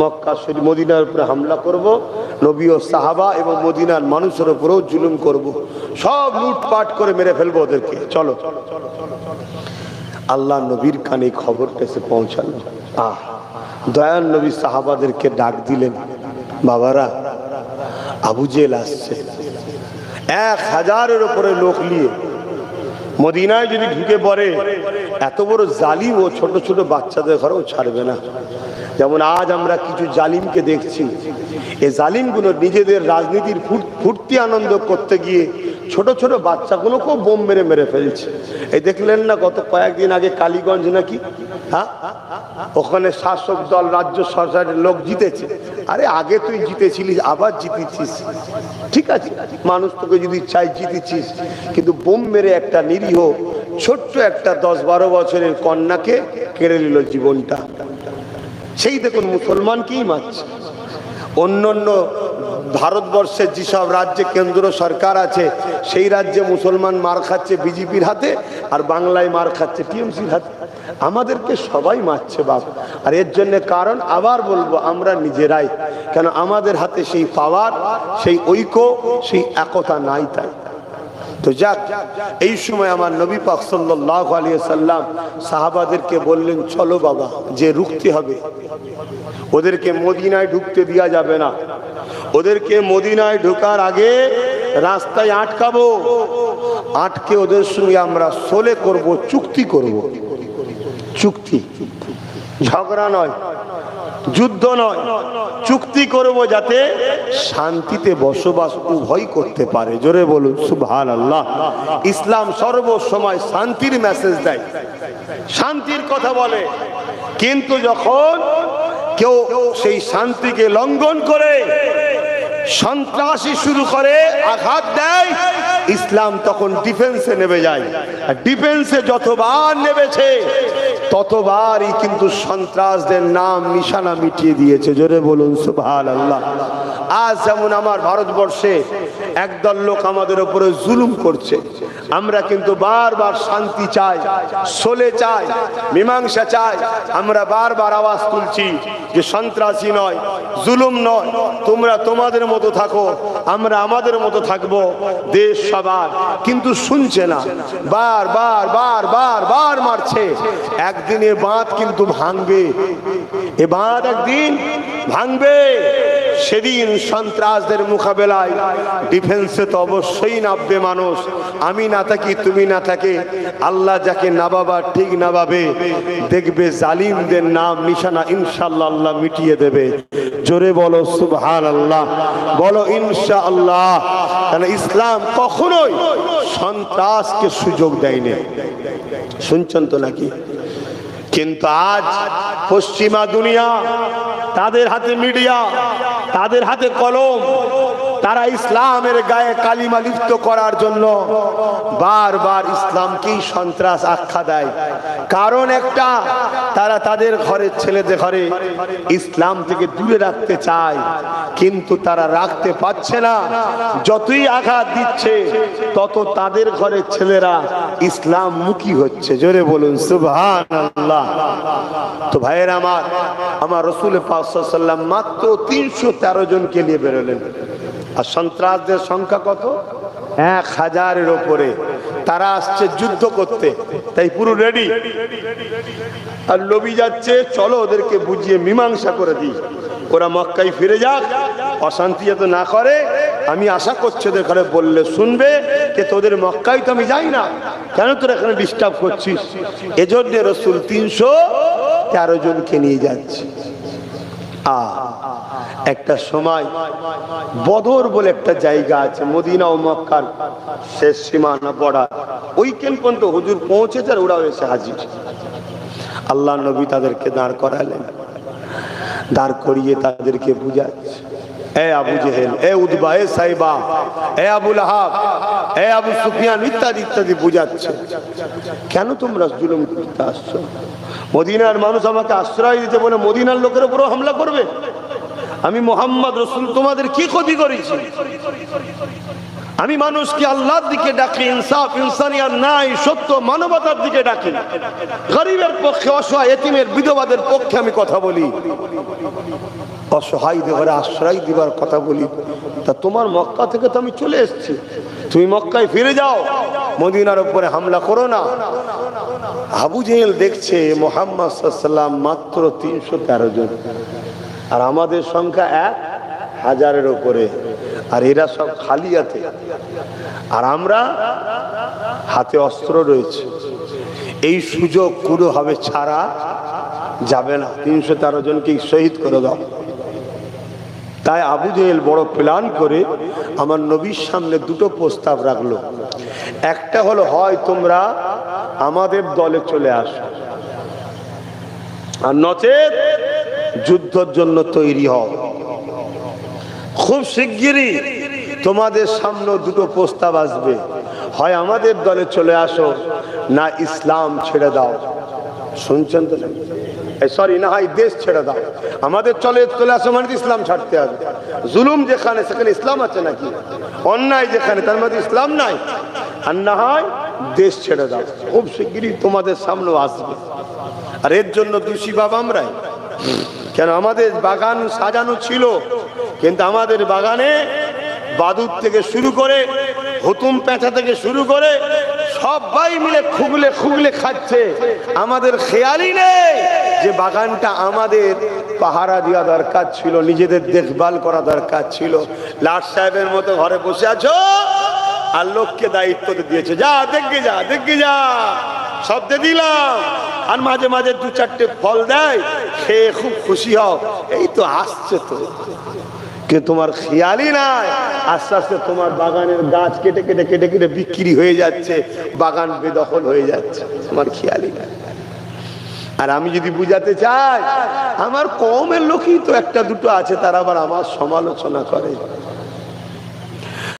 মক্কা শরীফ মদিনার উপরে হামলা করব, নবী ও সাহাবা এবং মদিনার মানুষের উপরেও জুলুম করব, সব লুটপাট করে মেরে ফেলবো ওদেরকে। চলো। আল্লাহ নবীর কানে খবরটা এসে পৌঁছালো। দয়াল নবী সাহাবাদেরকে ডাক দিলেন, বাবারা আবু জেহেল আসছে, 1000-এর উপরে লোক নিয়ে মদিনায় যদি ঢুকে পড়ে, এত বড় জালিম ও ছোট ছোট বাচ্চাদের ঘরেও ছাড়বে না। যেমন আজ আমরা কিছু জালিমকে দেখছি, এই জালিমগুলো নিজেদের রাজনীতির ফুর্তি আনন্দ করতে গিয়ে ছোট ছোট বাচ্চাগুলোকেও বোম মেরে মেরে ফেলছে। এই দেখলেন না গত কয়েকদিন আগে কালীগঞ্জ নাকি, হ্যাঁ, ওখানে শাসক দল রাজ্য সরকারের লোক জিতেছে। আরে আগে তুই জিতেছিলিস, আবার জিতেছিস, ঠিক আছে, মানুষ তোকে যদি চাই জিতেছিস, কিন্তু বোম মেরে একটা নিরীহ ছোট্ট একটা 10-12 বছরের কন্যাকে কেড়ে নিল জীবনটা। সেই দেখুন মুসলমানকেই মারছে। অন্য অন্য ভারতবর্ষের যেসব রাজ্যে কেন্দ্র সরকার আছে, সেই রাজ্যে মুসলমান মার খাচ্ছে বিজেপির হাতে, আর বাংলায় মার খাচ্ছে টিএমসির হাতে। আমাদেরকে সবাই মারছে বাপ। আর এর জন্য কারণ আবার বলবো, আমরা নিজেরাই। কেন আমাদের হাতে সেই পাওয়ার, সেই ঐক্য, সেই একতা নাই। তাই তো যাক, এই সময় আমার নবী পাক সাল্লাল্লাহু আলাইহি সাল্লাম সাহাবাদেরকে বললেন, চলো বাবা, যে রুখতে হবে, ওদেরকে মদিনায় ঢুকতে দেওয়া যাবে না। ওদেরকে মদিনায় ঢোকার আগে রাস্তায় আটকাবো, আটকে ওদের সঙ্গে আমরা সোলে করব, চুক্তি করব। চুক্তি, ঝগড়া নয়, যুদ্ধ নয়, চুক্তি করব যাতে শান্তিতে বসবাস উভয় করতে পারে। জোরে বলুন সুবহানাল্লাহ। ইসলাম সর্বসময় শান্তির মেসেজ দেয়, শান্তির কথা বলে, কিন্তু যখন কেউ সেই শান্তিকে লঙ্ঘন করে সন্ত্রাসী শুরু করে, আঘাত দেয়, ইসলাম তখন ডিফেন্সে নেমে যায়। আর ডিফেন্সে যতবার নেমেছে ততবারই কিন্তু সন্ত্রাসদের নাম নিশানা মিটিয়ে দিয়েছে। জোরে বলুন সুবহানাল্লাহ। আজ যেমন আমার ভারতবর্ষে একদল লোক আমাদের উপরে জুলুম করছে, আমরা কিন্তু বারবার শান্তি চাই, সোলে চাই, মীমাংসা চাই। আমরা বারবার আওয়াজ তুলছি যে সন্ত্রাসী নয়, জুলুম নয়, তোমরা তোমাদের মতো থাকো, আমরা আমাদের মতো থাকবো, দেশ সবার। কিন্তু শুনছে না, বারবার বারবার বার মারছে। একদিন এ বাঁধ কিন্তু ভাঙবে, এ বাঁধ একদিন ভাঙবে। সেদিন সন্ত্রাসদের মোকাবেলায় ডিফেন্সে তো অবশ্যই নামবে মানুষ। আমি না থাকি, তুমি না থাকে, আল্লাহ যাকে নাবাবার ঠিক নাবাবে, দেখবে জালিমদের নাম নিশানা ইনশাআল্লাহ আল্লাহ মিটিয়ে দেবে। জোরে বলো সুবহানাল্লাহ, বলো ইনশাআল্লাহ। কারণ ইসলাম কখনোই সন্ত্রাসকে সুযোগ দেয়নি। শুনছেন তো নাকি? কিন্তু আজ পশ্চিমা দুনিয়া, তাদের হাতে মিডিয়া, তাদের হাতে কলম, তারা ইসলামের গায়ে কালিমা লিপ্ত করার জন্য বারবার ইসলামকেই সন্ত্রাস আখ্যা দেয়। কারণ একটা, তারা তাদের ঘরের ছেলেদের ঘরে ইসলাম থেকে দূরে রাখতে চায়, কিন্তু তারা রাখতে পারছে না। যতই আঘাত দিচ্ছে তত তাদের ঘরের ছেলেরা ইসলাম মুখী হচ্ছে। জোরে বলুন সুবহানাল্লাহ। তো ভাইয়ের আমার রাসূল পাক সাল্লাল্লাহু আলাইহি ওয়াসাল্লাম মাত্র 313 জনকে নিয়ে বেরোলেন। আর সন্ত্রাসদের সংখ্যা কত? 1000-এর উপরে। তারা আসছে যুদ্ধ করতে, তাই পুরো রেডি। আর নবী যাচ্ছে, চলো ওদেরকে বুঝিয়ে মীমাংসা করে দিই, ওরা মক্কায় ফিরে যাক, অশান্তি যাতে না করে। আমি আশা করছি ওদের ঘরে বললে শুনবে যে তোদের মক্কায় তো আমি যাই না, কেন তোরা এখানে ডিস্টার্ব করছিস? এজন্য রাসূল 313 জনকে নিয়ে যাচ্ছে। একটা সময় বদর বলে একটা জায়গা আছে, মদিনা ও মক্কার শেষ সীমানা বর্ডার, ওইখান পর্যন্ত হুজুর পৌঁছেছে আর ওরাও এসে হাজির। আল্লাহ নবী তাদেরকে দাঁড় করালেন, দাঁড় করিয়ে তাদেরকে বুঝাচ্ছে, এ আবু জেহেল, এ উতবা, এ সাইবা, এ আবু লাহাব, এ আবু সুফিয়ান ইত্যাদি ইত্যাদি বুঝাচ্ছে, কেন তোমরা জুলুম করতে আসছো? মদিনার মানুষ আমাকে আশ্রয় দিতে বলে মদিনার লোকের উপরও হামলা করবে? আমি মুহাম্মদ রাসূল তোমাদের কি ক্ষতি করেছি? আমি মানুষকে আল্লাহর দিকে ডাকি, ইনসাফ, ইনসানিয়াত, ন্যায়, সত্য, মানবতার দিকে ডাকি। গরিবের পক্ষে, অসহায়, এতিমের, বিধবাদের পক্ষে আমি কথা বলি, অসহায়দের আশ্রয় দিবার কথা বলি। তা তোমার মক্কা থেকে তো আমি চলে এসেছি, তুমি মক্কায় ফিরে যাও, মদিনার উপরে হামলা করো না। আবু জেহেল দেখছে মুহাম্মদ সাল্লাল্লাহু আলাইহি ওয়াসাল্লাম মাত্র 313 জন, আর আমাদের সংখ্যা 1000-এর উপরে, আর এরা সব খালি হাতে, আর আমরা হাতে অস্ত্র রয়েছে। এই সুযোগ কোনোভাবে ছাড়া যাবে না, 313 জনকে শহীদ করে দাও। তাই আবু জেহেল বড় প্ল্যান করে আমার নবীর সামনে দুটো প্রস্তাব রাখলো। একটা হলো, হয় তোমরা আমাদের দলে চলে আসো, আর নচেত যুদ্ধের জন্য তৈরি হও। খুব শিগগিরই তোমাদের সামনে দুটো প্রস্তাব আসবে, হয় আমাদের দলে চলে আসো, না ইসলাম ছেড়ে দাও। শুনছেন তো? সরি, না হয় দেশ ছেড়ে দাও। আমাদের চলে আসো মানে ইসলাম ছাড়তে হবে। জুলুম যেখানে সেখানে ইসলাম আছে নাকি? অন্যায় যেখানে তার মধ্যে ইসলাম নাই। আর না হয় দেশ ছেড়ে দাও। খুব শিগগিরই তোমাদের সামনে আসবে। আর এর জন্য দোষী বাবা আমরাই। কেন? আমাদের বাগান সাজানো ছিল, কিন্তু আমাদের বাগানে বাদুর থেকে শুরু করে, হুতুম পেঁচা থেকে শুরু করে সবাই মিলে খুগলে খুগলে খাচ্ছে। আমাদের খেয়ালই নেই যে বাগানটা আমাদের পাহারা দেওয়া দরকার ছিল, নিজেদের দেখভাল করা দরকার ছিল। লাট সাহেবের মতো ঘরে বসে আছো, আর লোককে দায়িত্ব দিয়েছে, যা দেখে যা, দেখে যা, সব দিয়ে দিলাম। আর মাঝে মাঝে 2-4টে ফল দেয়, খেয়ে খুব খুশি হও। এই তো আসছে তো, কে তোমার খেয়ালই নাই। আস্তে আস্তে তোমার বাগানের গাছ কেটে কেটে কেটে কেটে বিক্রি হয়ে যাচ্ছে, বাগান বেদখল হয়ে যাচ্ছে, তোমার খেয়ালই নাই। আর আমি যদি বুঝাতে চাই, আমার কওমের লোকই তো 1-2 আছে, তারা আবার আমার সমালোচনা করে।